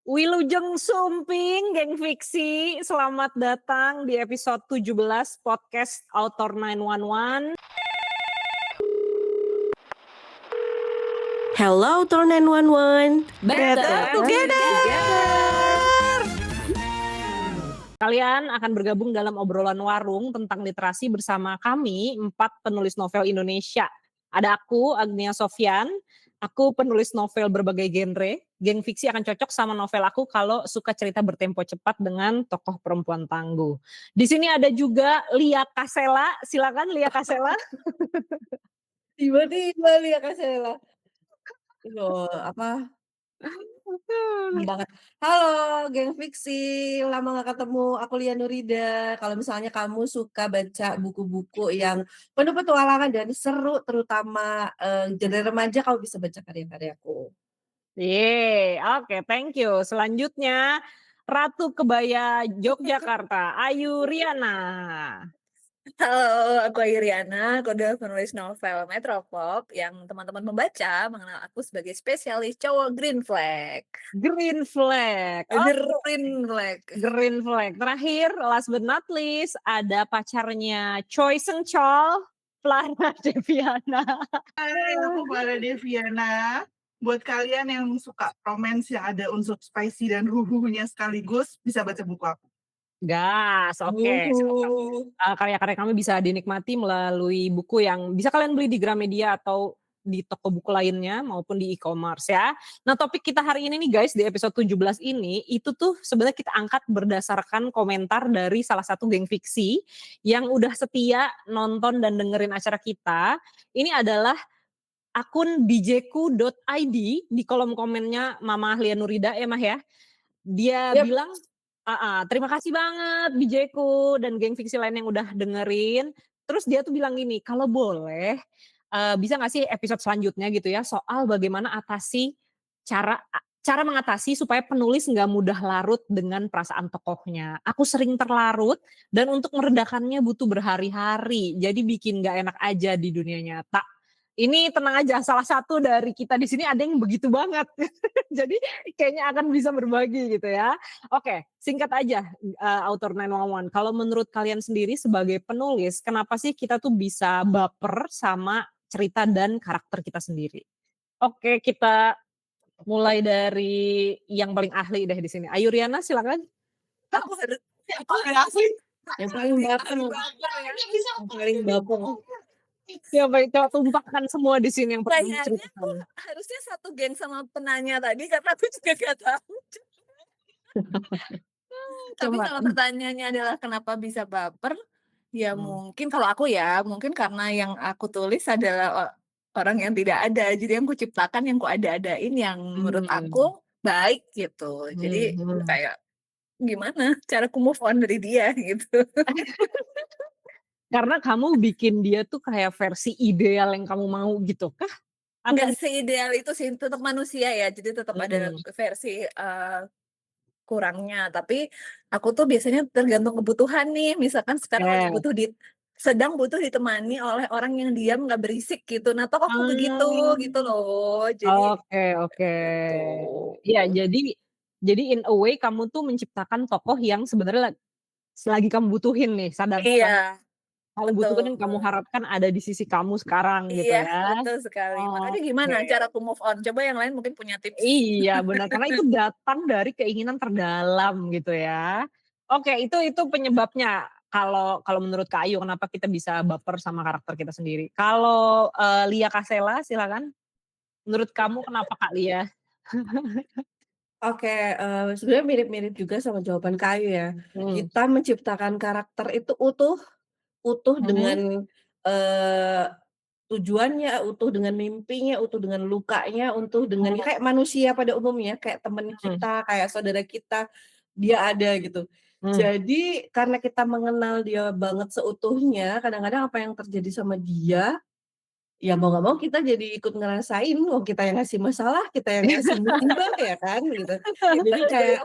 Wilujeng Sumping, geng fiksi, selamat datang di episode 17 podcast Author 911. Hello Author 911. Better together. Kalian akan bergabung dalam obrolan warung tentang literasi bersama kami, 4 penulis novel Indonesia. Ada aku, Agnia Sofyan. Aku penulis novel berbagai genre. Geng fiksi akan cocok sama novel aku kalau suka cerita bertempo cepat dengan tokoh perempuan tangguh. Di sini ada juga Lia Kasela. Silakan Lia Kasela. Tiba-tiba Lia Kasela. Loh, apa? Banget. Halo, geng fiksi. Lama gak ketemu. Aku Lia Nurida. Kalau misalnya kamu suka baca buku-buku yang penuh petualangan dan seru, terutama genre remaja, kamu bisa baca karya-karyaku. Oke, thank you. Selanjutnya Ratu Kebaya Yogyakarta, Ayu Riana. Halo, aku Ayuriana, aku adalah penulis novel Metropop yang teman-teman membaca mengenal aku sebagai spesialis cowok green flag. Green Flag. Green flag. Green Flag. Terakhir, last but not least, ada pacarnya Choi Seung Chol, Clara Deviana. Hai, aku Clara Deviana. Buat kalian yang suka romance yang ada unsur spicy dan huhunya sekaligus, bisa baca buku aku. Gas, oke. Karya-karya kami bisa dinikmati melalui buku yang bisa kalian beli di Gramedia atau di toko buku lainnya maupun di e-commerce ya. Nah, topik kita hari ini nih guys di episode 17 ini itu tuh sebenarnya kita angkat berdasarkan komentar dari salah satu geng fiksi yang udah setia nonton dan dengerin acara kita. Ini adalah akun bjku.id, di kolom komennya Mama Lia Nurida ya Mah ya. Dia bilang terima kasih banget BJku dan geng fiksi lain yang udah dengerin. Terus dia tuh bilang gini, kalau boleh bisa gak sih episode selanjutnya gitu ya soal bagaimana cara mengatasi supaya penulis gak mudah larut dengan perasaan tokohnya. Aku sering terlarut dan untuk meredakannya butuh berhari-hari. Jadi bikin gak enak aja di dunia nyata. Ini tenang aja, salah satu dari kita di sini ada yang begitu banget. Jadi kayaknya akan bisa berbagi gitu ya. Oke, singkat aja Author 911. Kalau menurut kalian sendiri sebagai penulis, kenapa sih kita tuh bisa baper sama cerita dan karakter kita sendiri? Oke, kita mulai dari yang paling ahli deh di sini. Ayu Riana silakan. Aku harus Yang paling baper. Yang paling baper. Ya baik, coba tumpahkan semua di sini yang pertama kayaknya ceritakan. harusnya satu geng sama penanya tadi karena aku juga gak tahu. Tapi Coba. kalau pertanyaannya adalah kenapa bisa baper, ya mungkin kalau aku ya, mungkin karena yang aku tulis adalah orang yang tidak ada. Jadi yang kuciptakan, yang kuada-adain yang menurut aku baik gitu. Jadi kayak gimana caraku move on dari dia gitu. Karena kamu bikin dia tuh kayak versi ideal yang kamu mau gitu kah? Enggak seideal itu sih, tetap manusia ya. Jadi tetap ada versi kurangnya. Tapi aku tuh biasanya tergantung kebutuhan nih. Misalkan sekarang lagi sedang butuh ditemani oleh orang yang diam nggak berisik gitu. Nah, toh aku begitu gitu loh. Jadi Oke. gitu. Iya, jadi in a way kamu tuh menciptakan tokoh yang sebenarnya selagi kamu butuhin nih, sadar Iya, kamu betul. butuhkan, kamu harapkan ada di sisi kamu sekarang gitu Iya, ya. betul sekali. Makanya gimana caraku move on? Coba yang lain mungkin punya tips. Iya benar, karena itu datang dari keinginan terdalam gitu ya. Oke, itu penyebabnya. Kalau menurut Kak Ayu kenapa kita bisa baper sama karakter kita sendiri. Kalau Lia Kasela silakan. Menurut kamu kenapa Kak Lia? Oke, sebenarnya mirip-mirip juga sama jawaban Kayu ya. Kita menciptakan karakter itu utuh dengan tujuannya, utuh dengan mimpinya, utuh dengan lukanya, utuh dengan kayak manusia pada umumnya, kayak teman kita, kayak saudara kita, dia ada gitu. Jadi karena kita mengenal dia banget seutuhnya, kadang-kadang apa yang terjadi sama dia, ya mau nggak mau kita jadi ikut ngerasain, kita yang ngasih masalah, kita yang ngasih musibah ya kan gitu. Jadi kayak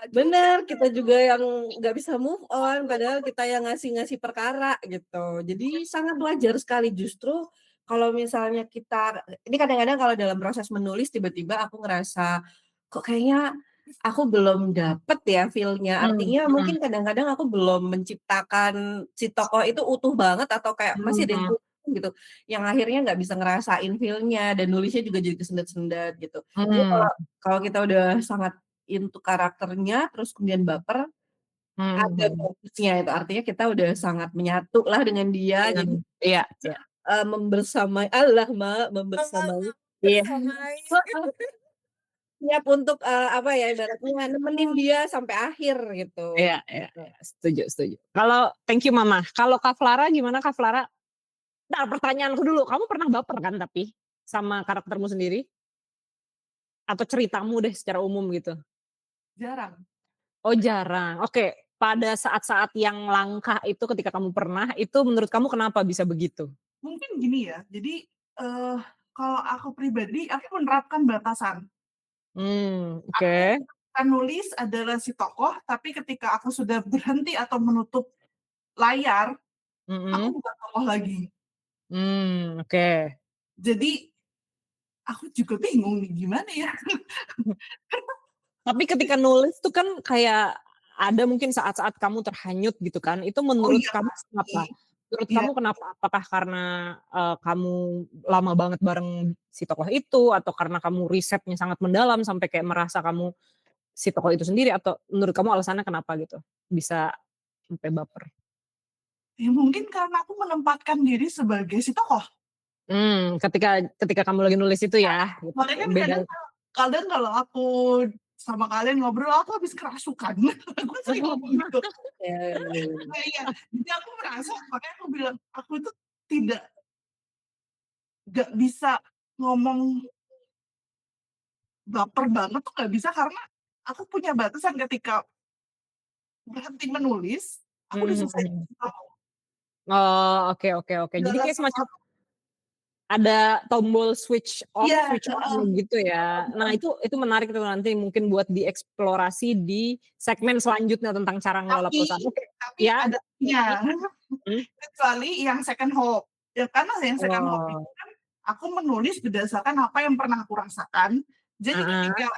bener, kita juga yang nggak bisa move on, padahal kita yang ngasih perkara gitu. Jadi sangat wajar sekali justru kalau misalnya kita, ini kadang-kadang kalau dalam proses menulis tiba-tiba aku ngerasa kok kayaknya Aku belum dapet ya feel-nya, artinya Mhm. mungkin kadang-kadang aku belum menciptakan si tokoh itu utuh banget atau kayak masih ada yang Mhm. kurang gitu, yang akhirnya nggak bisa ngerasain feel-nya dan nulisnya juga jadi kesendat-sendat gitu. Jadi kalau Mhm. kalau kita udah sangat into karakternya, terus kemudian baper, ada Mhm. bagusnya itu, artinya kita udah sangat menyatu lah dengan dia, jadi Iya bisa, iya. membersamai Allah Mak, membersamai Iya. Bersamai. siap untuk, apa ya, ibaratnya nemenin dia sampai akhir gitu. Iya iya iya, setuju setuju. Kalau thank you Mama. Kalau Kak Flara gimana Kak Flara? Entar pertanyaanku dulu, kamu pernah baper kan tapi sama karaktermu sendiri? Atau ceritamu deh secara umum gitu? Jarang. Oh jarang, oke. Pada saat-saat yang langka itu ketika kamu pernah, itu menurut kamu kenapa bisa begitu? Mungkin gini ya, jadi, kalau aku pribadi, aku menerapkan batasan. Oke. Aku akan nulis adalah si tokoh, tapi ketika aku sudah berhenti atau menutup layar, aku Mhm. bukan tokoh lagi. Oke. Jadi, aku juga bingung nih gimana ya? Tapi ketika nulis tuh kan kayak ada mungkin saat-saat kamu terhanyut gitu kan, itu Oh menurut iya kamu pasti. kenapa? Menurut Iya, kamu kenapa? Apakah karena, kamu lama banget bareng si tokoh itu, atau karena kamu risetnya sangat mendalam sampai kayak merasa kamu si tokoh itu sendiri, atau menurut kamu alasannya kenapa gitu? Bisa sampai baper? ya mungkin karena aku menempatkan diri sebagai si tokoh. Ketika ketika kamu lagi nulis itu ya, gitu. Makanya kan Beda. kadang kalau aku sama kalian ngobrol, aku habis kerasukan. Aku sering ngomong gitu. Oke. Nah iya, jadi aku merasa makanya aku bilang, aku itu tidak nggak bisa ngomong baper banget tuh nggak bisa karena aku punya batasan ketika berhenti menulis, aku Mhm disusahin mhm. aku. Oh, oke oke oke. Jadi Segala kayak semacam sesuatu ada tombol switch off, iya, switch heeh, on gitu ya. Nah itu menarik tuh nanti mungkin buat dieksplorasi di segmen selanjutnya tentang cara ngelola tapi perusahaan. Oke, tapi ya? ada tapinya. Mhm. Kecuali yang second hope. Ya karena yang second hope itu Oh, kan aku menulis berdasarkan apa yang pernah aku rasakan. Jadi heeh, ketika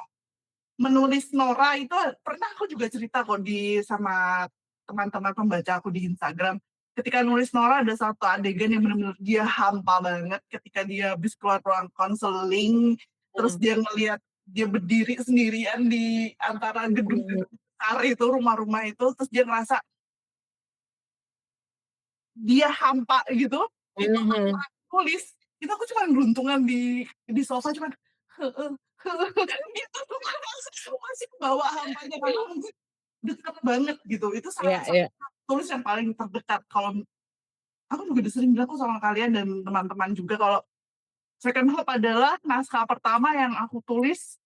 menulis Nora itu pernah aku juga cerita kok sama teman-teman pembaca aku di Instagram. Ketika nulis Nora ada satu adegan yang benar-benar dia hampa banget ketika dia habis keluar ruang konseling, terus mhm, dia ngelihat dia berdiri sendirian di antara mhm, gedung-gedung besar itu, rumah-rumah itu, terus dia ngerasa dia hampa gitu, itu aku mhm, tulis, itu aku cuman geluntungan di sofa cuman, heeh heeh, itu tuh masih kebawa hampanya karena mungkin deket banget gitu, itu iya salah iya, satu tulis yang paling terdekat. Kalau aku juga udah sering bilang kok sama kalian dan teman-teman juga kalau Second Hope adalah naskah pertama yang aku tulis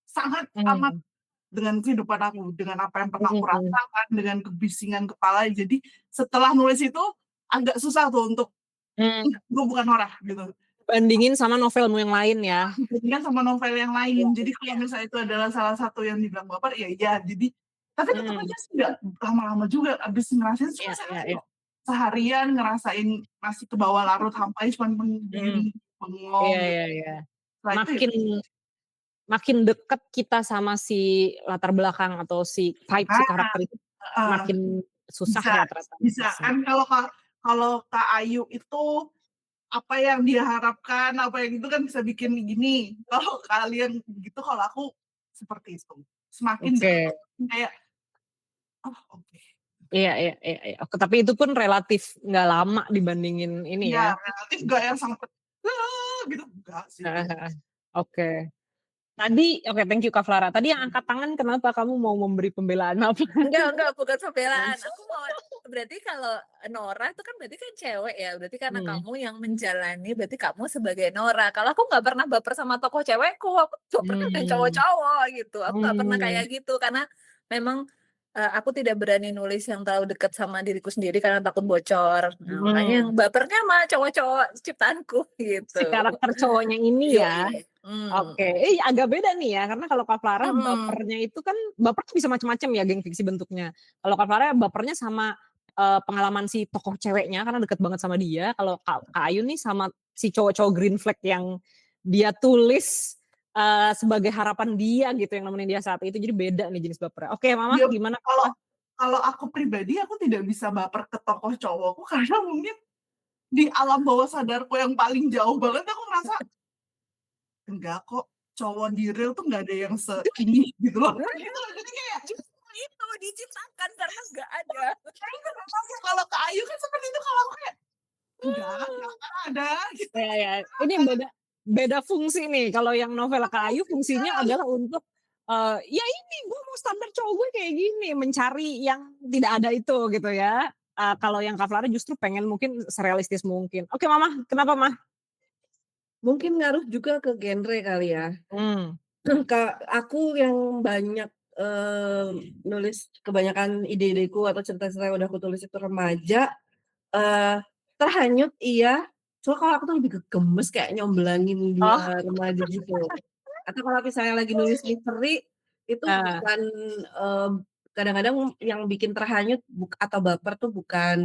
sangat amat mhm, dengan kehidupan aku, dengan apa yang pernah aku mhm, rasakan, dengan kebisingan kepala. Jadi setelah nulis itu agak susah tuh untuk mmm, gue bukan Norah gitu. bandingin sama novelmu yang lain ya? Dibandingkan sama novel yang Iya lain. Jadi kalau iya, misalnya itu adalah salah satu yang dibilang baper, ya iya. Jadi tapi tetep mhm, aja sih nggak lama-lama juga abis ngerasain cuma iya iya sehari iya, kok. Seharian ngerasain masih kebawa larut hampanya cuman mhm, diem, bengong iya gitu. iya iya. Setelah itu ya Makin makin deket kita sama si latar belakang atau si vibe si ah, karakter itu, heeh, makin susah bisa ya ternyata bisa. nulisnya. Kan kalau Kak Ayu itu apa yang dia harapkan, apa yang itu kan bisa bikin gini. Kalau kalian gitu, kalau aku seperti itu. Semakin Oke, deket kayak, oh oke. iya iya iya iya. Oke, tapi itu pun relatif nggak lama dibandingin ini Iya, ya. relatif nggak yang sampai, gitu, enggak sih. Heeh heeh. Oke. Tadi oke, thank you Kak Flara. Tadi yang angkat tangan kenapa kamu mau memberi pembelaan apa? Enggak, bukan pembelaan. Aku mau berarti kalau Nora itu kan berarti kan cewek ya, berarti karena Mhm, kamu yang menjalani, berarti kamu sebagai Nora. Kalau aku nggak pernah baper sama tokoh cewekku, aku bapernya dengan mmm, cowok-cowok gitu. Aku nggak pernah kayak mmm, gitu karena memang aku tidak berani nulis yang terlalu dekat sama diriku sendiri karena takut bocor. Nah, makanya yang mhm. bapernya sama cowok-cowok ciptaanku Si gitu. karakter cowoknya ini ya? Yoi. Oke, agak beda nih ya, karena kalau Kak Flara Mhm. bapernya itu kan baper tuh bisa macam-macam ya geng fiksi bentuknya. Kalau Kak Flara bapernya sama, pengalaman si tokoh ceweknya karena deket banget sama dia, kalau Kak Kak Ayu nih sama si cowok-cowok green flag yang dia tulis, sebagai harapan dia gitu yang nemenin dia saat itu, jadi beda nih jenis bapernya. Oke, Mama Iya, gimana, kalau Mama? kalau aku pribadi aku tidak bisa baper ke tokoh cowokku karena mungkin di alam bawah sadarku yang paling jauh banget aku ngerasa, enggak kok, cowok di real tuh nggak ada yang seini gitu loh. Gitu loh, jadi kayak Justru itu diciptakan karena nggak ada. kalau ke Ayu kan seperti itu, kalau aku kayak, enggak ada gitu. Ya, ini beda beda fungsi nih. Kalau yang novel Kak Ayu fungsinya adalah untuk, ya ini gue mau standar cowok gue kayak gini, mencari yang tidak ada itu gitu ya. Kalau yang Kak Flara justru pengen mungkin serealistis mungkin. Oke Mama, kenapa Mah? Mungkin ngaruh juga ke genre kali ya. Mmm. Aku yang banyak, nulis kebanyakan ide-ideku atau cerita-cerita yang udah aku tulis itu remaja, eee, terhanyut iya, cuma kalau aku tuh lebih ke gemes kayak nyomblangin Oh, dia remaja gitu. Atau kalau misalnya lagi nulis misteri, itu eee, bukan, kadang-kadang yang bikin terhanyut atau baper tuh bukan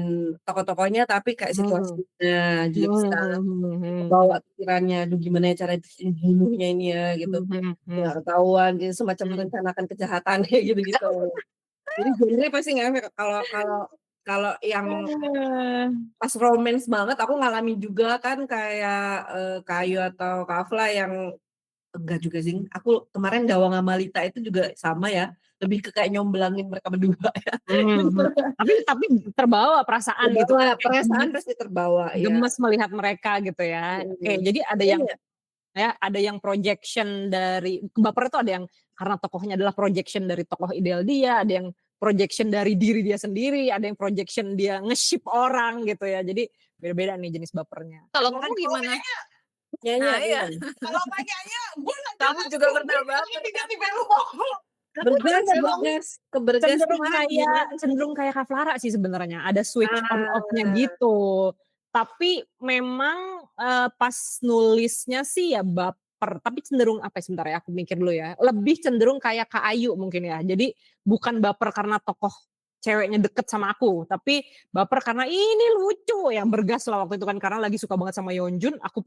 tokoh-tokohnya, tapi kayak mmm, situasinya, jadi bisa mhm, kebawa pikirannya, "Aduh gimana ya cara bunuhnya ini ya," gitu. mhm, Nggak mhm, ketahuan gitu, semacam mhm. merencanakan kejahatan kayak gitu-gitu. Jadi genre pasti ngefek kalau kalau kalau yang pas romance banget aku ngalamin juga kan kayak, Kayu atau Kafla yang enggak juga sih, aku kemarin Gawang Amalita itu juga sama ya, lebih ke kayak nyomblangin mereka berdua ya. Mhm. Tapi terbawa perasaan gitu kan, Terbawa, kayak perasaan gemes pasti terbawa, ya. gemes melihat mereka gitu ya. Oke, Mhm. jadi ada yang Iya, ya, ada yang projection dari baper itu ada yang karena tokohnya adalah projection dari tokoh ideal dia, ada yang projection dari diri dia sendiri, ada yang projection dia nge-ship orang gitu ya. Jadi beda-beda nih jenis bapernya. Kalau kamu Kalau gimana? nyanyi Nah iya, gimana? kalau Kakaknya, gue kamu nanya juga dulu pernah nih, baper kan? ganti-ganti melu ngomong. Aku Bergas cenderung bergas, ke bergas Cenderung gimana kayak gimana? cenderung kayak Kak Flara sih sebenarnya, ada switch on off-nya Ah, gitu. Tapi memang, pas nulisnya sih ya baper, tapi cenderung apa ya, sebentar ya aku mikir dulu ya, lebih cenderung kayak Kak Ayu mungkin ya. Jadi bukan baper karena tokoh ceweknya deket sama aku, tapi baper karena, "Ini lucu," yang bergas lah waktu itu kan, karena lagi suka banget sama Yeonjun, aku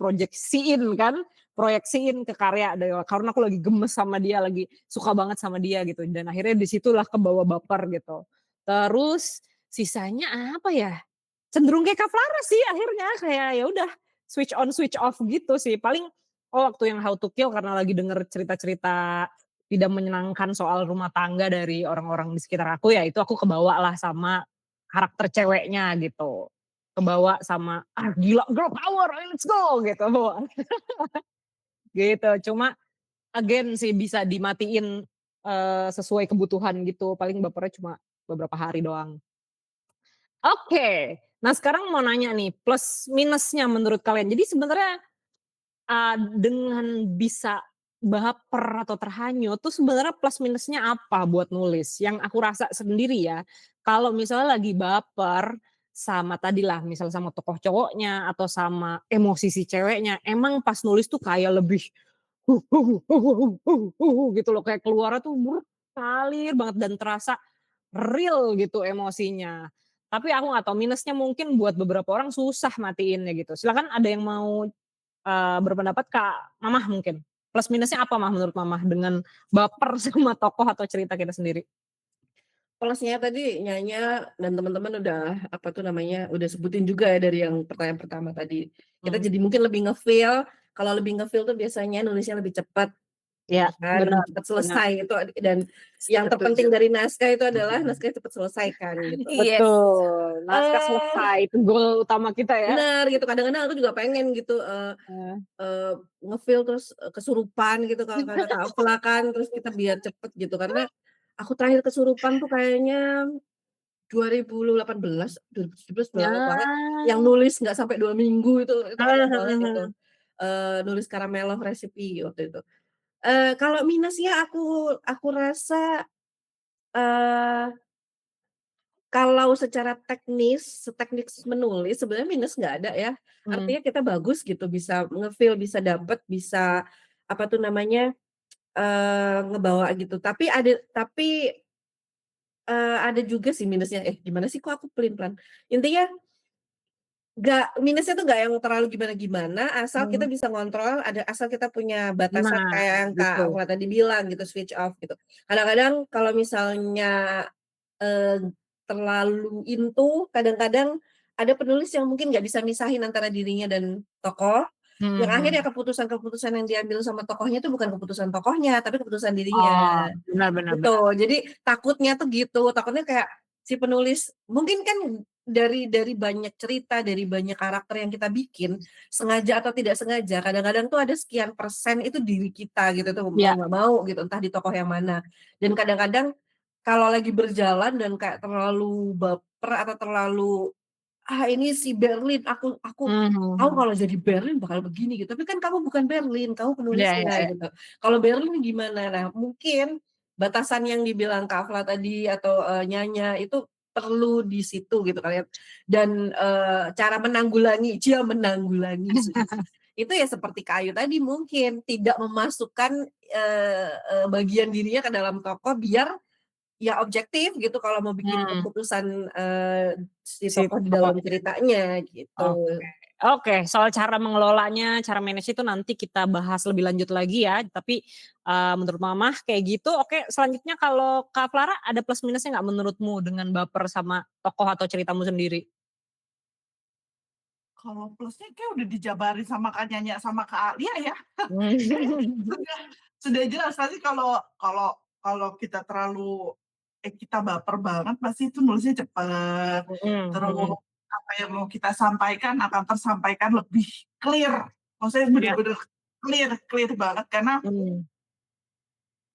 proyeksiin ke karya karena aku lagi gemes sama dia, lagi suka banget sama dia gitu, dan akhirnya di situlah kebawa baper gitu. Terus sisanya apa ya, cenderung kayak Kak Flara sih akhirnya, kayak ya udah switch on switch off gitu sih. Paling waktu yang How to Kill karena lagi denger cerita-cerita tidak menyenangkan soal rumah tangga dari orang-orang di sekitar aku, ya itu aku kebawalah sama karakter ceweknya gitu. Kebawa sama, "Ah gila girl power, ayo let's go," gitu bawaannya gitu. Cuma again sih bisa dimatiin, sesuai kebutuhan gitu, paling bapernya cuma beberapa hari doang. Oke, nah sekarang mau nanya nih, plus minusnya menurut kalian. Jadi sebenarnya, dengan bisa baper atau terhanyut tuh sebenarnya plus minusnya apa buat nulis? Yang aku rasa sendiri ya, kalau misalnya lagi baper sama tadilah, misal sama tokoh cowoknya atau sama emosi si ceweknya, emang pas nulis tuh kayak lebih gitu loh, kayak keluarnya tuh ngalir banget dan terasa real gitu emosinya. Tapi aku nggak tahu minusnya mungkin buat beberapa orang susah matiinnya gitu. Silakan ada yang mau, berpendapat Kak Mamah mungkin? Plus minusnya apa Mah menurut Mamah dengan baper sama tokoh atau cerita kita sendiri? plusnya tadi Nyanya dan teman-teman udah, apa tuh namanya, udah sebutin juga ya dari yang pertanyaan pertama tadi. Kita Mhm. jadi mungkin lebih nge-feel, kalau lebih nge-feel tuh biasanya nulisnya lebih cepat, Iya, ya kan, benar cepat benar, selesai itu dan yang terpenting Setuju. dari naskah itu adalah naskahnya cepat selesai kan gitu. Yes. betul. Naskah Eee, selesai, itu goal utama kita ya. bener gitu, kadang-kadang aku juga pengen gitu, Heeh. eee, nge-feel terus, kesurupan gitu kalau kata Kak Afla kan, terus kita biar cepet gitu, karena aku terakhir kesurupan tuh kayaknya 2018, 2017 udah lama banget, yang Ah. nulis nggak sampai 2 minggu itu Heeh lama banget heeh itu, heeh. nulis Caramello Recipe waktu itu. Kalau minusnya aku rasa, eee, kalau secara seteknis menulis sebenarnya minus nggak ada ya, Mmm. artinya kita bagus gitu bisa nge-feel, bisa dapet, bisa apa tuh namanya, ngebawa gitu. Ada juga sih minusnya, gimana sih kok aku pelin-pelan. Intinya Minusnya tuh nggak yang terlalu gimana-gimana, asal kita Hmm. bisa ngontrol, asal kita punya batasan Nah, kayak yang Kak gitu. Ova tadi bilang gitu, switch off gitu. Kadang-kadang kalau misalnya, eee, terlalu into, kadang-kadang ada penulis yang mungkin nggak bisa misahin antara dirinya dan tokoh, yang akhirnya Mhm. keputusan-keputusan yang diambil sama tokohnya itu bukan keputusan tokohnya, tapi keputusan Oh, dirinya, benar benar gitu. benar. Jadi takutnya tuh gitu, takutnya kayak si penulis mungkin kan dari banyak cerita, dari banyak karakter yang kita bikin, sengaja atau tidak sengaja, kadang-kadang tuh ada sekian persen itu diri kita gitu tuh, mau Iya. nggak mau gitu, entah di tokoh yang mana. Dan kadang-kadang kalau lagi berjalan dan kayak terlalu baper atau terlalu, "Ah, ini si Berlin, aku tahu Mhm. kalau jadi Berlin bakal begini," gitu. Tapi kan kamu bukan Berlin, kamu Iya iya penulisnya iya. gitu. Kalau Berlin gimana? Nah, mungkin batasan yang dibilang Kak Afla tadi atau, Nyanya itu perlu di situ gitu kali ya. Dan, cara menanggulangi itu ya seperti Kak Ayu tadi mungkin, tidak memasukkan, eee eee, bagian dirinya ke dalam tokoh biar ya objektif gitu kalau mau bikin Mmm. keputusan, si Si tokoh di dalam tokohnya. ceritanya Oke. gitu. Oke, soal cara mengelolanya, cara manage itu nanti kita bahas lebih lanjut lagi ya. Tapi, menurut Mamah kayak gitu, oke. Selanjutnya kalau Kak Clara ada plus minusnya nggak menurutmu dengan baper sama tokoh atau ceritamu sendiri? Kalau plusnya kayak udah dijabarin sama Kak Nyanya sama Kak Alia ya. Kayak Mmm. sudah sudah jelas pasti kalau kalau kalau kita terlalu kita baper banget pasti itu nulisnya cepet. Mhm Terus mhm. apa yang mau kita sampaikan akan tersampaikan lebih clear. Maksudnya Iya. bener-bener clear clear banget karena Mmm.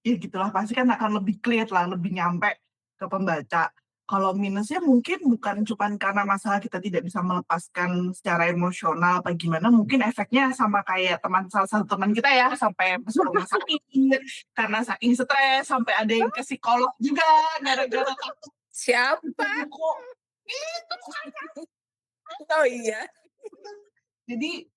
ya gitulah, pasti kan akan lebih clear lah, lebih nyampe ke pembaca. Kalau minusnya mungkin bukan cuman karena masalah kita tidak bisa melepaskan secara emosional apa gimana, mungkin efeknya sama kayak salah satu teman kita ya, sampai masuk rumah sakit, karena saking stres, sampai ada yang ke psikolog juga, gara-gara takut Siapa? baca buku. Itu Kak. Oh iya. Jadi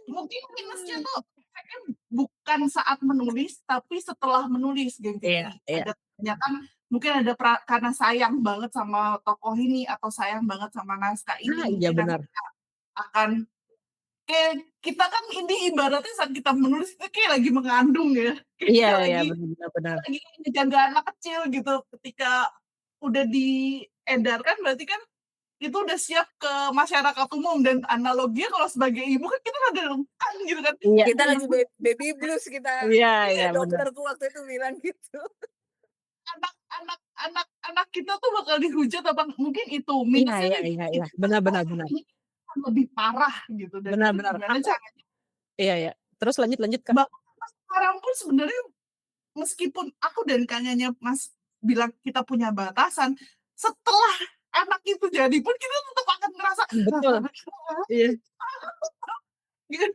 mungkin minusnya tuh efeknya bukan saat menulis, tapi setelah menulis, Iya gengsi. iya. Ada ternyata mungkin ada karena sayang banget sama tokoh ini atau sayang banget sama naskah Ah, ini, iya mungkin nanti benar. akan kayak kita kan ini ibaratnya saat kita menulis itu kayak lagi mengandung ya, kayak Iya kita iya, lagi benar benar. lagi ngejaga anak kecil gitu. Ketika udah diedarkan berarti kan itu udah siap ke masyarakat umum dan analoginya kalau sebagai ibu kan kita rada rentan gitu kan. Iya. Kita lagi baby blues kita. Iya iya, Iya, benar. dokterku waktu itu bilang gitu. Anak kita tuh bakal dihujat apa mungkin itu Iya minusnya iya nih iya iya, itu benar oh benar benar. ini akan lebih parah gitu dan Benar itu benar. gimana Aku caranya iya iya. Terus lanjut lanjut, Kak. bahkan sekarang pun sebenarnya meskipun aku dan Kanyanya Mas bilang kita punya batasan setelah anak itu jadi pun kita tetap akan ngerasa Betul. Iya. gitu.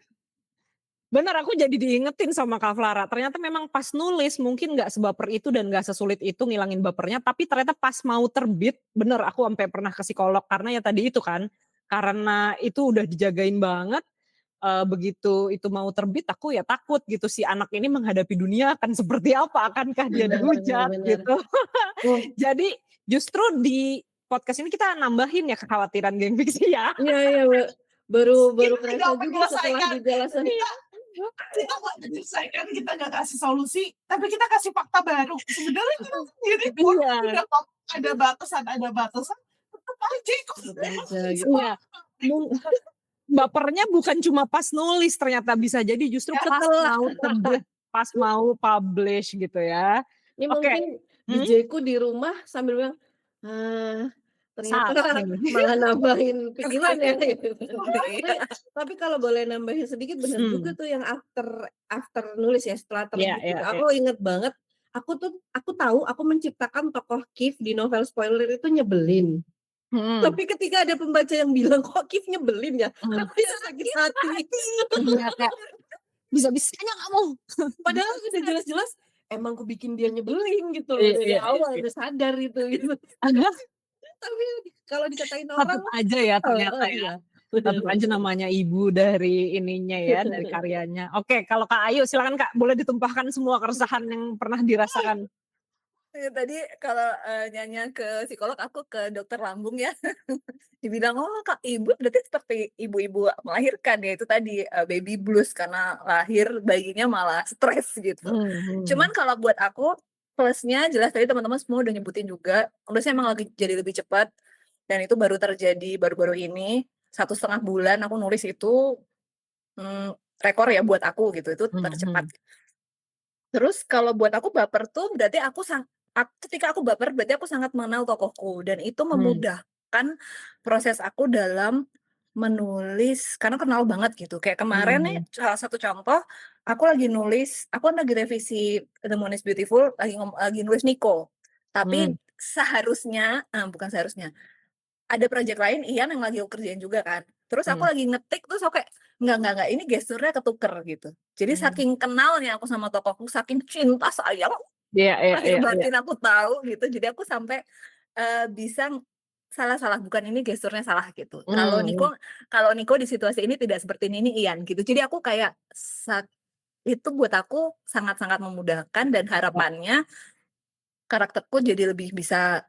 Bener, aku jadi diingetin sama Kak Clara, ternyata memang pas nulis mungkin nggak sebaper itu dan nggak sesulit itu ngilangin bapernya, tapi ternyata pas mau terbit, bener aku sampai pernah ke psikolog karena ya tadi itu kan, karena itu udah dijagain banget, begitu itu mau terbit aku ya takut gitu si anak ini menghadapi dunia akan seperti apa, akankah dia Benar benar dihujat benar. gitu. Oh, Jadi justru di podcast ini kita nambahin ya kekhawatiran geng fiksi ya. iya iya, baru baru Kita kerasa tidak juga setelah menyelesaikan dijelasin. Iya. kita nggak menyelesaikan, kita nggak kasih solusi, tapi kita kasih fakta baru. Sebenarnya kita sendiri pun Iya. udah tahu ada batasan, tetap aja ikut Tetep aja gitu. Iya. Mung Bapernya bukan cuma pas nulis ternyata bisa jadi justru pas Setelah mau terbit, pas mau publish gitu ya. ini Oke, mungkin mhm, DJ-ku di rumah sambil bilang, "Ah, ternyata salah ini. malah nambahin pikiran ya," gitu. Iya. Tapi kalau boleh nambahin sedikit, bener juga Mmm, tuh yang after after nulis ya, setelah iya terbit iya gitu. iya. Aku inget banget, aku tahu aku menciptakan tokoh Kif di novel spoiler itu nyebelin. Mhm, Tapi ketika ada pembaca yang bilang, "Kok Kif nyebelin ya?" mhm. Aku bisa sakit hati. Iya Kak, bisa-bisanya kamu. Padahal udah jelas-jelas emang aku bikin dia nyebelin gitu loh, Iya dari iya iya awal iya. udah sadar itu gitu. Tapi kalau dikatain orang Tetep aja ya ternyata heeh, ya. iya, bener Tetep aja bener. namanya ibu dari ininya ya, dari karyanya. Oke, kalau Kak Ayu silakan Kak, boleh ditumpahkan semua keresahan yang pernah dirasakan. Tadi kalau, nanya ke psikolog, aku ke dokter lambung ya. Dibilang, "Oh, Kak, Ibu berarti seperti ibu-ibu melahirkan ya, itu tadi, baby blues karena lahir bayinya malah stres," gitu. Mhm. Cuman kalau buat aku, plusnya jelas tadi teman-teman semua udah nyebutin juga, plusnya emang lagi jadi lebih cepat, dan itu baru terjadi baru-baru ini, 1,5 bulan aku nulis itu, mmm, rekor ya buat aku gitu, itu tercepat. Mhm. Terus kalau buat aku baper tuh berarti ketika aku baper berarti aku sangat mengenal tokohku dan itu Mmm. memudahkan proses aku dalam menulis karena kenal banget gitu. Kayak kemarin nih Mhm. salah satu contoh, aku kan lagi revisi The Moon is Beautiful, lagi nulis Nico. Tapi Mmm. bukan seharusnya, ada project lain Ian yang lagi aku kerjain juga kan. Terus aku Mmm. lagi ngetik terus aku kayak, enggak, ini gesturnya ketuker gitu. Jadi Mmm. saking kenalnya aku sama tokohku, saking cinta sayang, Iya iya lahir iya iya. batin aku tahu gitu. Jadi aku sampai, bisa salah, bukan ini gesturnya salah gitu. Mmm. Kalau Niko di situasi ini tidak seperti ini Ian gitu. Jadi aku kayak itu buat aku sangat-sangat memudahkan dan Ya. harapannya karakterku jadi lebih bisa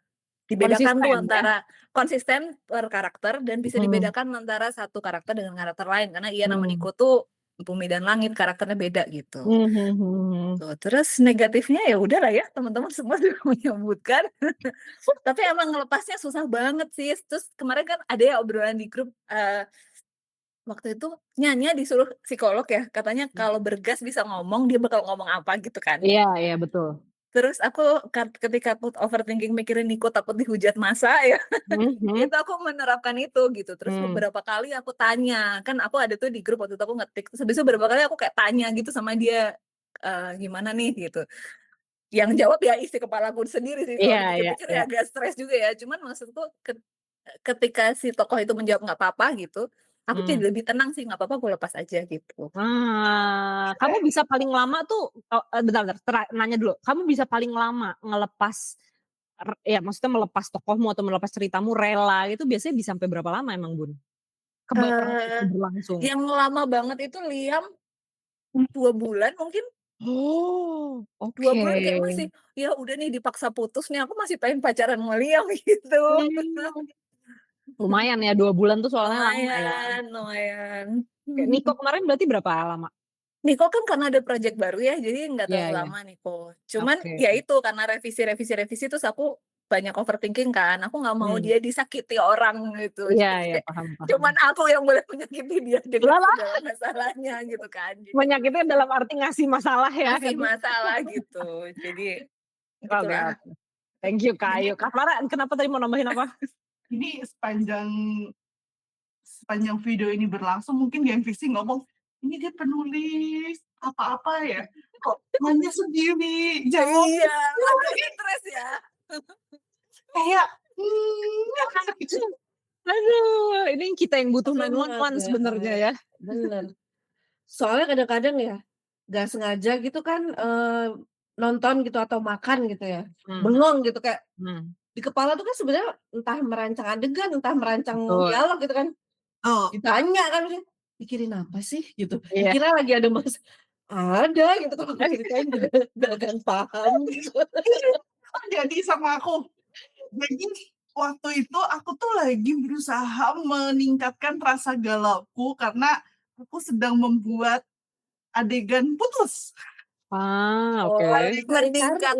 dibedakan tuh Konsisten ya? antara konsisten per karakter dan bisa Mhm. dibedakan antara satu karakter dengan karakter lain, karena Ian sama Mmm. Niko tuh bumi dan langit, karakternya beda gitu. Mhm mhm mhm. Tuh, terus negatifnya ya udahlah ya, teman-teman semua sudah menyebutkan, tapi emang ngelepasnya susah banget sih. Terus kemarin kan ada ya obrolan di grup, waktu itu Nyanya disuruh psikolog ya, katanya kalau bergas bisa ngomong, dia bakal ngomong apa gitu kan. Iya iya betul. Terus ketika aku overthinking mikirin Niko takut dihujat masa ya, Mhm. itu aku menerapkan itu gitu. Terus Mmm. beberapa kali aku tanya, kan aku ada tuh di grup waktu itu aku ngetik, terus habis itu beberapa kali aku kayak tanya gitu sama dia, "Gimana nih?" gitu. Yang jawab ya isi kepalaku sendiri sih, Iya kalau iya dipikir-pikir ya iya. agak stres juga ya. Cuman maksudku ketika si tokoh itu menjawab nggak apa-apa gitu, aku Mmm. jadi lebih tenang sih, nggak apa-apa aku lepas aja gitu. Kamu bisa paling lama tuh bentar bentar, nanya dulu, kamu bisa paling lama ngelepas ya maksudnya melepas tokohmu atau melepas ceritamu rela itu biasanya bisa sampai berapa lama emang, Bun? Kebaperan itu Eee, berlangsung? yang lama banget itu Liam 2 bulan mungkin. Oh, 2 oke. bulan kayak masih, "Ya udah nih dipaksa putus nih, aku masih pengen pacaran sama Liam," gitu. Mmm. Lumayan ya 2 bulan tuh soalnya lama ya. Lumayan lumayan. Kayak Niko kemarin berarti berapa lama? Niko kan karena ada project baru ya, jadi nggak Iya terlalu iya, lama Niko. Cuman oke. ya itu karena revisi terus aku banyak overthinking kan, aku nggak mau Mmm. dia disakiti orang gitu. Iya Jadi iya, kayak paham paham. cuman aku yang boleh menyakiti dia dengan Lah lah, segala masalahnya gitu kan. Jadi menyakitnya dalam arti ngasih masalah ya ngasih kan? masalah gitu. Jadi Oke gitulah. oke. Thank you Kak Jadi Ayu. Kak Clara kenapa tadi mau nambahin apa? ini sepanjang video ini berlangsung mungkin Gen V ngomong, "Ini dia penulis apa-apa ya? Kok nanya sendiri, jawabnya Iya, agak sendiri?" stres ya. Kayak, gitu. Aduh, ini kita yang butuh Agak 911 sebenarnya ya. bener. Soalnya kadang-kadang ya, nggak sengaja gitu kan, nonton gitu atau makan gitu ya, Mmm. bengong gitu kayak Mmm. di kepala tuh kan sebenarnya entah merancang adegan, entah merancang Betul. dialog gitu kan, Oh, ditanya kan maksudnya, "Mikirin apa sih?" Gitu, Iya. dikira lagi ada ada gitu kalau aku ceritain juga nggak akan paham gitu. terjadi sama aku. Jadi waktu itu aku tuh lagi berusaha meningkatkan rasa galauku karena aku sedang membuat adegan putus. Oke. Oh, mencari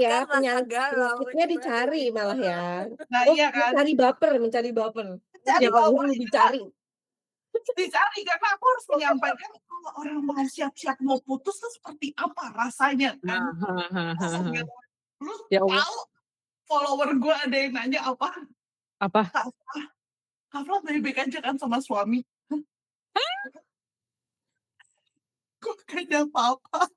ya, Meningkatkan rasa galau, penyakitnya gimana dicari itu? malah ya. Nah Oh, iya kan, mencari baper, cari yang baper perlu itu dicari. dicari karena aku harus menyampaikan kalau orang mau siap-siap mau putus tuh seperti apa rasanya kan. Nah, heeh heeh heeh heeh. Gitu. Lu Ya Allah, tahu follower gue ada yang nanya apa, apa? "Kak Fah, Kak Fah baik-baik aja kan sama suami?" Gue gak ada apa-apa.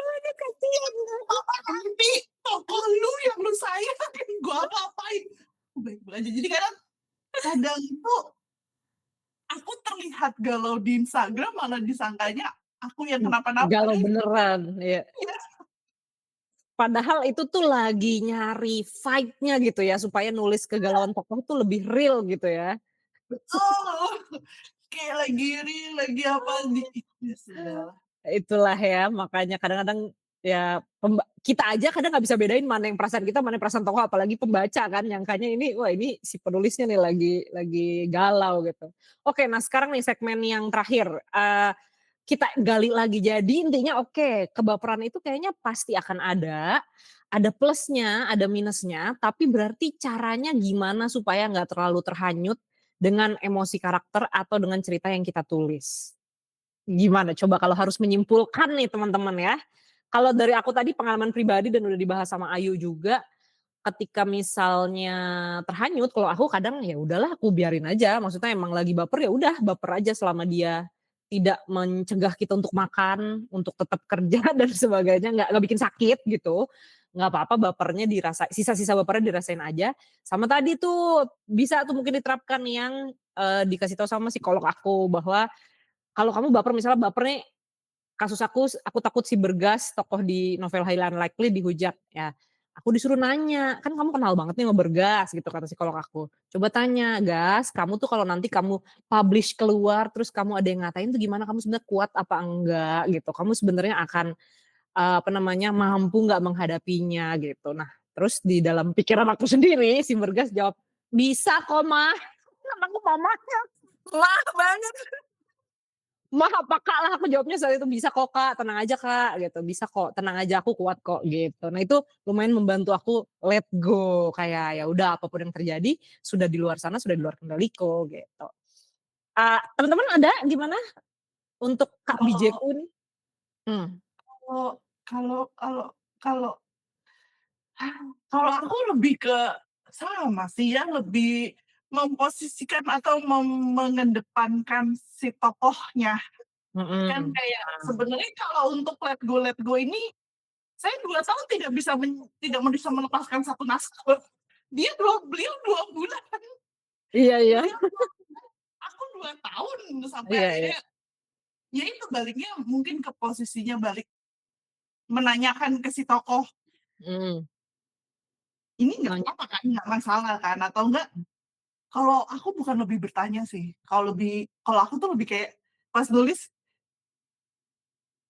Aduh kasihan. Apa nanti toko lu yang lu sayang gue apa-apain. Gue baik-baik aja. Jadi kadang kadang itu aku terlihat galau di Instagram malah disangkanya aku yang kenapa-napa. Galau beneran, iya. Iya, Padahal itu tuh lagi nyari vibe-nya gitu ya, supaya nulis kegalauan tokoh tuh lebih real gitu ya. betul. Kayak lagi apa di ya sudahlah. Itulah ya, makanya kadang-kadang Ya kita aja kadang nggak bisa bedain mana yang perasaan kita, mana yang perasaan tokoh, apalagi pembaca kan, nyangkanya ini, wah ini si penulisnya nih lagi galau gitu. Oke, nah sekarang nih segmen yang terakhir, kita gali lagi. Jadi intinya oke, kebaperan itu kayaknya pasti akan ada plusnya, ada minusnya, tapi berarti caranya gimana supaya nggak terlalu terhanyut dengan emosi karakter atau dengan cerita yang kita tulis. Gimana coba kalau harus menyimpulkan nih teman-teman ya. Kalau dari aku tadi pengalaman pribadi dan udah dibahas sama Ayu juga, ketika misalnya terhanyut, kalau aku kadang ya udahlah aku biarin aja, maksudnya emang lagi baper ya udah baper aja selama dia tidak mencegah kita untuk makan, untuk tetap kerja dan sebagainya, nggak bikin sakit gitu. Nggak apa-apa bapernya sisa-sisa bapernya dirasain aja. Sama tadi tuh bisa tuh mungkin diterapkan yang dikasih tahu sama psikolog aku bahwa kalau kamu baper misalnya baper nih, kasus aku takut si Bergas, tokoh di novel Highland Likely dihujat ya. Aku disuruh nanya, "Kan kamu kenal banget nih sama Bergas," gitu kata psikolog aku. "Coba tanya, Gas, kamu tuh kalau nanti kamu publish keluar terus kamu ada yang ngatain tuh gimana? Kamu sebenarnya kuat apa enggak?" Gitu. "Kamu sebenarnya akan, apa namanya, mampu nggak menghadapinya?" Gitu. Nah, terus di dalam pikiran aku sendiri si Bergas jawab, "Bisa kok, Mah." Kan aku mamanya. Wah, banget. "Mah, apa Kak?" lah aku jawabnya saat itu, "Bisa kok Kak, tenang aja Kak," gitu, "bisa kok, tenang aja aku kuat kok," gitu. Nah itu lumayan membantu aku let go, kayak ya udah apapun yang terjadi sudah di luar sana, sudah di luar kendaliku gitu. Teman-teman ada gimana untuk Kak Kalau Bijeku nih? Hmm, kalau kalau kalau kalau kalau aku lebih ke sama sih ya, lebih memposisikan atau mengedepankan si tokohnya. Kan mhm. kayak sebenarnya kalau untuk Let Go ini, saya 2 tahun tidak bisa melepaskan satu naskah. Beliau 2 bulan, Iya iya. beliau 2 bulan, aku 2 tahun sampai Iya iya. akhirnya ya itu baliknya mungkin ke posisinya balik menanyakan ke si tokoh, Mhm. "Ini nggak Nanya apa-apa kan? Nggak masalah kan?" Atau enggak, kalau aku bukan lebih bertanya sih, kalau aku tuh lebih kayak pas nulis,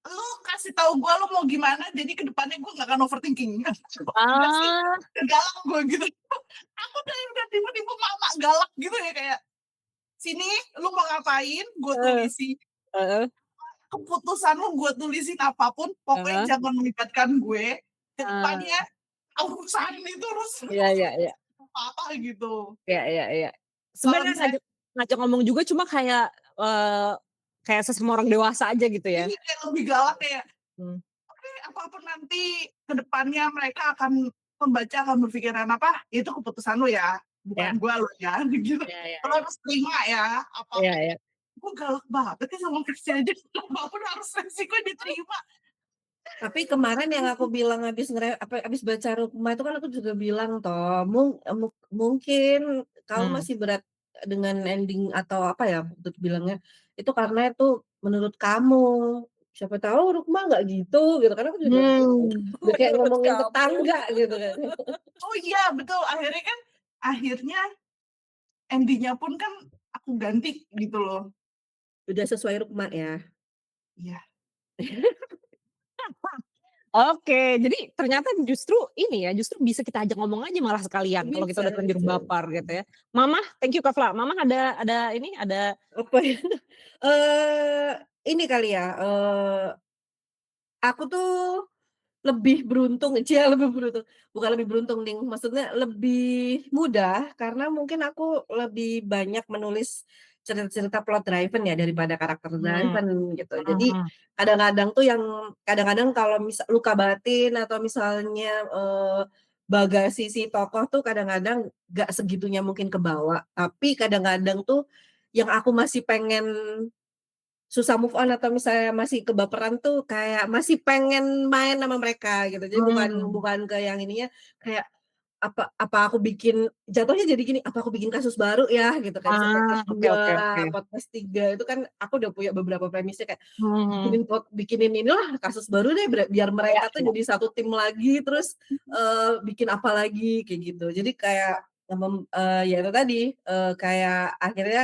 "Lu kasih tahu gua lu mau gimana, jadi ke depannya gua nggak akan overthinking." Udah sih, ah, galak gua gitu. Aku udah tiba-tiba mama galak gitu ya, kayak, "Sini, lu mau ngapain, gua heeh, tulisin. heeh, Keputusan lu gua tulisin apapun, heeh, pokoknya jangan melibatkan gue. Ke depannya ah, urusan itu lu iya iya kasih iya. apa gitu." Iya iya iya. Kalau Sebenarnya misalnya ngajak ngomong juga cuma kayak sesama orang dewasa aja gitu ya? ini kayak lebih galak kayak, Mmm, "Oke, apapun nanti ke depannya pembaca akan berpikiran apa, itu keputusan lu ya, iya bukan gua lo ya," gitu. iya iya "Lu iya. harus terima ya, Iya apapun." iya. Gua galak banget ya sama versi aja, apapun harus resikonya diterima. Tapi kemarin yang aku bilang habis baca Rukma itu kan aku juga bilang toh, mungkin kamu Mmm. masih berat dengan ending atau apa ya waktu itu bilangnya, itu karena itu menurut kamu, siapa tahu Rukma nggak gitu gitu, karena aku juga udah kayak Menurut ngomongin kamu. tetangga gitu kan. Oh iya, betul, akhirnya ending-nya pun kan aku ganti gitu loh. Udah sesuai Rukma ya. Iya. Oke, jadi ternyata justru ini ya, justru bisa kita ajak ngomong aja malah sekalian kalau kita Bisa udah terlanjur bisa. baper gitu ya. Mama, thank you Kak Vla. Mama ada ini, ada Apa ya, eee, ini kali ya, aku tuh lebih beruntung lebih beruntung, bukan lebih beruntung nih, maksudnya lebih mudah karena mungkin aku lebih banyak menulis cerita-cerita plot driven ya daripada karakter mmm, driven gitu. mhm Jadi mhm. kadang-kadang kalau luka batin atau misalnya, bagasi si tokoh tuh kadang-kadang nggak segitunya mungkin kebawa, tapi kadang-kadang tuh yang aku masih pengen susah move on atau misalnya masih kebaperan tuh kayak masih pengen main sama mereka gitu. Jadi bukan Mmm. bukan ke yang ininya kayak, apa apa aku bikin jatuhnya jadi gini, apa aku bikin kasus baru ya gitu kayak misalnya podcast Oke 2 oke oke. podcast 3 itu kan aku udah punya beberapa premisnya kayak Mhm. bikinin inilah kasus baru deh biar Iya mereka tuh iya. jadi satu tim lagi terus, bikin apa lagi kayak gitu. Jadi kayak ya itu tadi, kayak akhirnya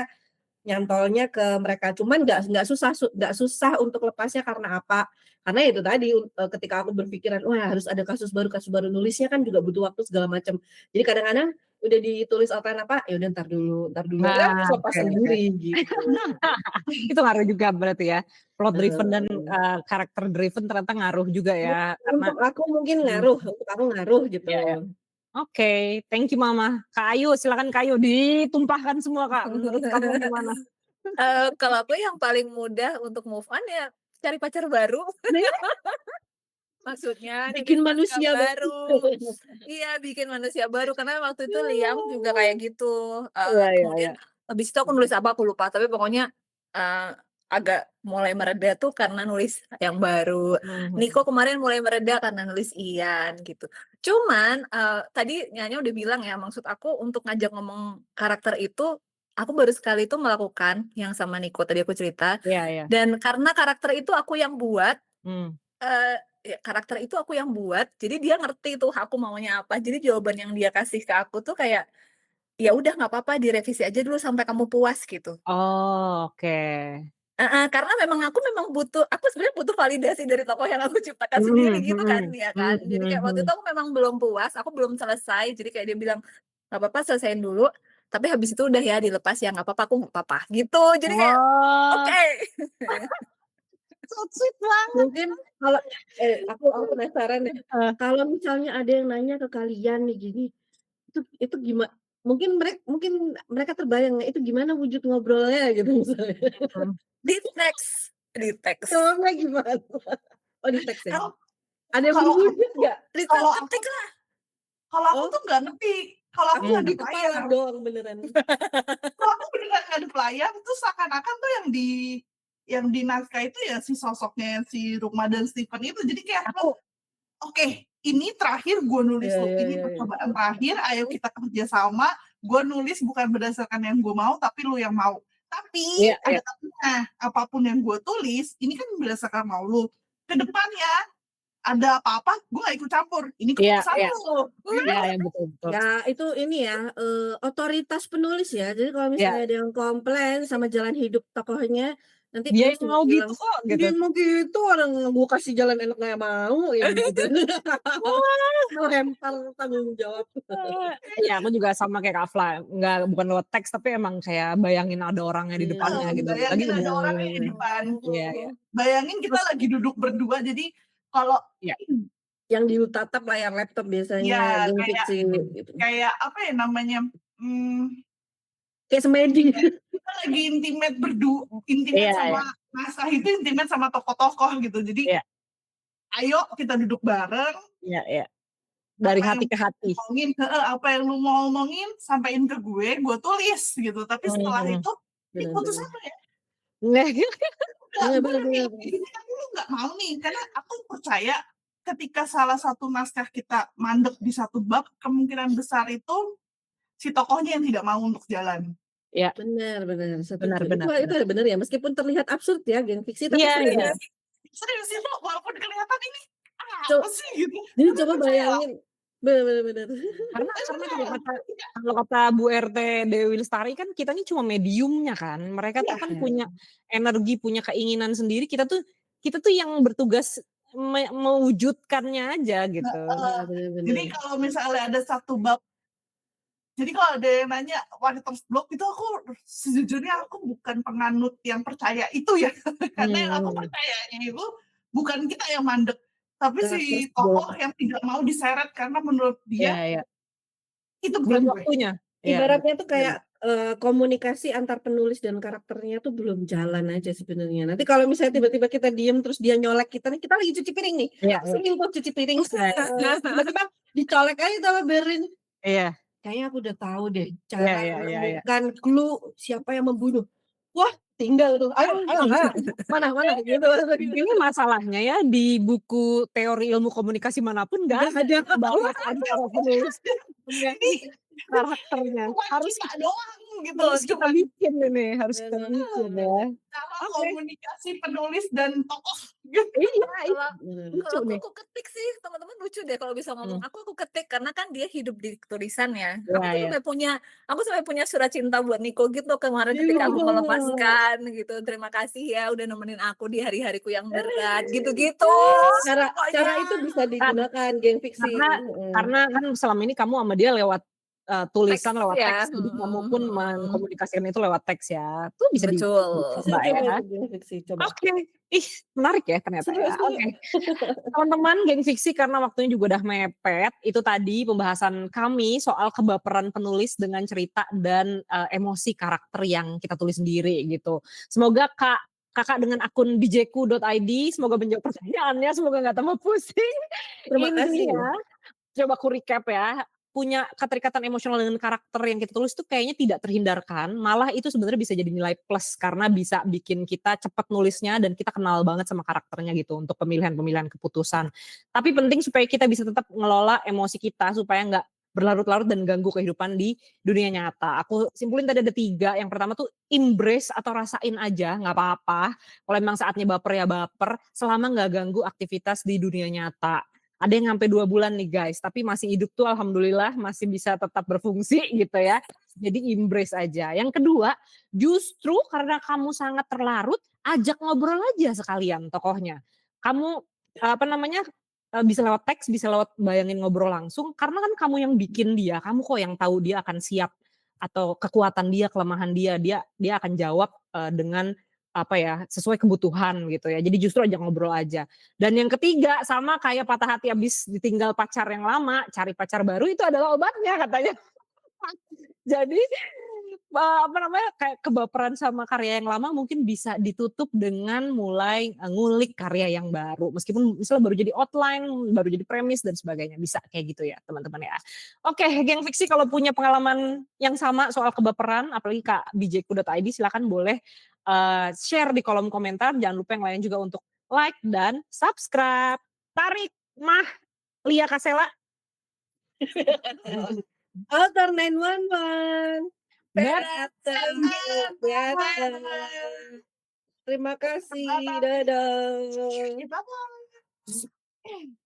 nyantolnya ke mereka. Cuman nggak susah untuk lepasnya karena apa? Karena itu tadi ketika aku berpikiran, wah harus ada kasus baru nulisnya kan juga butuh waktu segala macam. Jadi kadang-kadang udah ditulis outline apa, ya udah ntar dulu, akhirnya aku lepas Oke. sendiri gitu. Itu ngaruh juga berarti ya, plot driven dan karakter driven ternyata ngaruh juga ya karena Untuk aku mungkin ngaruh gitu. Iya, iya. Oke, thank you Mama. Kak Ayu, silakan Kak Ayu ditumpahkan semua Kak, menurut kamu gimana? Kalau aku yang paling mudah untuk move on ya cari pacar baru. Maksudnya Bikin nulis naskah manusia baru. Iya, bikin manusia baru karena waktu itu Liam juga kayak gitu. Iya, iya, Kemudian iya. habis itu aku nulis apa aku lupa, tapi pokoknya agak mulai mereda tuh karena nulis yang baru. Niko kemarin mulai mereda karena nulis Ian gitu. Cuman tadi Nyanya udah bilang ya, maksud aku untuk ngajak ngomong karakter itu aku baru sekali itu melakukan yang sama Niko tadi aku cerita. Iya, iya. Dan karena karakter itu aku yang buat, Hmm. karakter itu aku yang buat, jadi dia ngerti tuh aku maunya apa. Jadi jawaban yang dia kasih ke aku tuh kayak, ya udah nggak apa-apa direvisi aja dulu sampai kamu puas gitu. Oh, oke. Karena aku sebenarnya butuh validasi dari tokoh yang aku ciptakan sendiri gitu kan, ya kan. Jadi kayak waktu itu aku memang belum puas, aku belum selesai, jadi kayak dia bilang, "Nggak apa-apa selesaiin dulu, tapi habis itu udah ya dilepas ya nggak apa-apa, aku nggak apa-apa," gitu. Jadi kayak, Oh, oke. so sweet banget. Mungkin kalau aku penasaran deh. Heeh. Kalau misalnya ada yang nanya ke kalian nih gini, itu gimana? Mungkin mereka terbayang nggak itu gimana wujud ngobrolnya gitu misalnya. Di teks. Jawabnya gimana? Oh di teks ya? Kalau Ada yang kalau berwujud nggak? kalau aku Ketik lah. kalau aku tuh nggak ngetik. Kalau aku Aku ngadep di layar. kepala doang beneran. Kalau aku beneran ngadep layar tuh seakan-akan tuh yang di naskah itu ya si sosoknya si Rukma dan Steven itu. Jadi kayak oke, ini terakhir gue nulis Iya, lo, iya, ini iya, iya. percobaan terakhir, ayo kita kerja sama. Gue nulis bukan berdasarkan yang gue mau, tapi lu yang mau. Tapi Iya, ada iya. tapinya, apapun yang gue tulis, ini kan berdasarkan mau lu. Kedepannya ada apa-apa, gue gak ikut campur. Ini Iya, keputusan iya. lu. Iya, iya, betul, betul. Ya itu ini ya otoritas penulis ya. Jadi kalau Iya. misalnya ada yang komplain sama jalan hidup tokohnya, nanti Dia penulis yang mau bilang, gitu kok, gitu. dia mau gitu, orang gue kasih jalan enak nggak mau, ya gitu. Mau lempar tanggung jawab. Iya, aku juga sama kayak Kak Afla, bukan lewat teks, tapi emang kayak bayangin ada orangnya di depannya gitu. Lagi Bayangin ada orangnya di depan. Iya, iya. Bayangin kita lagi duduk berdua, jadi kalau Iya. Yang ditatap layar laptop biasanya, ya game fiksi gitu. kayak apa ya namanya, Kayak semedi. kita lagi intimate Iya, sama naskah itu, intimate sama tokoh-tokoh gitu. Jadi Iya. ayo kita duduk bareng. Iya, iya. Dari hati ke hati. Apa yang lu mau omongin sampaiin ke gue tulis gitu. Tapi setelah itu putus apa ya? Bener. Ini kan lu nggak mau nih, karena aku percaya ketika salah satu naskah kita mandek di satu bab, kemungkinan besar itu si tokohnya yang tidak mau untuk jalan. Iya. Benar. Benar. Itu benar ya, meskipun terlihat absurd ya game fiksi, tapi Iya. Serius itu walaupun kelihatan ini apa sih gitu. Jadi coba bayangin. Benar. Karena kalau kata Bu RT Dewi Lestari kan kita ini cuma mediumnya kan. Mereka tuh kan punya energi, punya keinginan sendiri. Kita tuh yang bertugas mewujudkannya aja gitu. Jadi kalau misalnya ada satu bab, jadi kalau ada yang nanya writer's block itu, aku sejujurnya aku bukan penganut yang percaya itu ya. Karena yang aku percayanya itu bukan kita yang mandek, tapi si tokoh yang tidak mau diseret karena menurut dia itu bukan waktunya. Ibaratnya tuh kayak komunikasi antar penulis dan karakternya tuh belum jalan aja sebenarnya. Nanti kalau misalnya tiba-tiba kita diem terus dia nyolek kita nih, kita lagi cuci piring nih. Selingkuh cuci piring. Tiba-tiba dicolek aja sama Berin. Iya. Kayaknya aku udah tahu deh cara menemukan clue siapa yang membunuh. Wah, tinggal tuh. Ayo mana gitu. Ini masalahnya ya di buku teori ilmu komunikasi manapun nggak ada bahwa ada penulis. Ini karakternya harus doang gitu Harus kita cuman bikin ini, harus kita bikin ya. cara Oke. komunikasi penulis dan tokoh gitu. Iya, Kalau lucu kalau nih. aku ketik sih, teman-teman lucu deh kalau bisa ngomong. Hmm. Aku ketik karena kan dia hidup di tulisan ya. Ya. Aku sampai punya surat cinta buat Niko gitu kemarin ketika aku melepaskan gitu. Terima kasih ya udah nemenin aku di hari-hariku yang berat gitu-gitu. Cara itu bisa digunakan geng fiksi. Karena kan selama ini kamu sama dia lewat tulisan, Teks lewat ya. teks, jadi kamu pun mengkomunikasikan itu lewat teks ya. Itu bisa Betul. dicoba ya. Geng fiksi coba. Oke, ih menarik ya ternyata ya. Oke, teman-teman geng fiksi karena waktunya juga udah mepet. Itu tadi pembahasan kami soal kebaperan penulis dengan cerita dan emosi karakter yang kita tulis sendiri gitu. Semoga kakak dengan akun djku.id semoga menjawab pertanyaannya, semoga nggak tambah pusing. Terima kasih. Intinya, coba aku recap ya. Punya keterikatan emosional dengan karakter yang kita tulis itu kayaknya tidak terhindarkan, malah itu sebenarnya bisa jadi nilai plus karena bisa bikin kita cepat nulisnya dan kita kenal banget sama karakternya gitu untuk pemilihan-pemilihan keputusan. Tapi penting supaya kita bisa tetap ngelola emosi kita supaya nggak berlarut-larut dan ganggu kehidupan di dunia nyata. Aku simpulin tadi ada 3. Yang pertama tuh embrace atau rasain aja, nggak apa-apa. Kalau emang saatnya baper ya baper, selama nggak ganggu aktivitas di dunia nyata. Ada yang sampai 2 bulan nih guys, tapi masih hidup tuh alhamdulillah masih bisa tetap berfungsi gitu ya. Jadi embrace aja. Yang kedua, justru karena kamu sangat terlarut, ajak ngobrol aja sekalian tokohnya. Kamu bisa lewat teks, bisa lewat bayangin ngobrol langsung, karena kan kamu yang bikin dia, kamu kok yang tahu dia akan siap atau kekuatan dia, kelemahan dia akan jawab dengan sesuai kebutuhan gitu ya. Jadi justru ajak ngobrol aja. Dan yang ketiga sama kayak patah hati habis ditinggal pacar yang lama, cari pacar baru itu adalah obatnya katanya. Jadi kayak kebaperan sama karya yang lama mungkin bisa ditutup dengan mulai ngulik karya yang baru. Meskipun misalnya baru jadi outline, baru jadi premis dan sebagainya. Bisa kayak gitu ya teman-teman ya. Oke, geng fiksi kalau punya pengalaman yang sama soal kebaperan, apalagi Kak bjku.id silakan boleh share di kolom komentar. Jangan lupa yang lain juga untuk like dan subscribe. Tarik Mah Lia Kasela. Author 911. Datang. Terima kasih. Dadah. Bye-bye.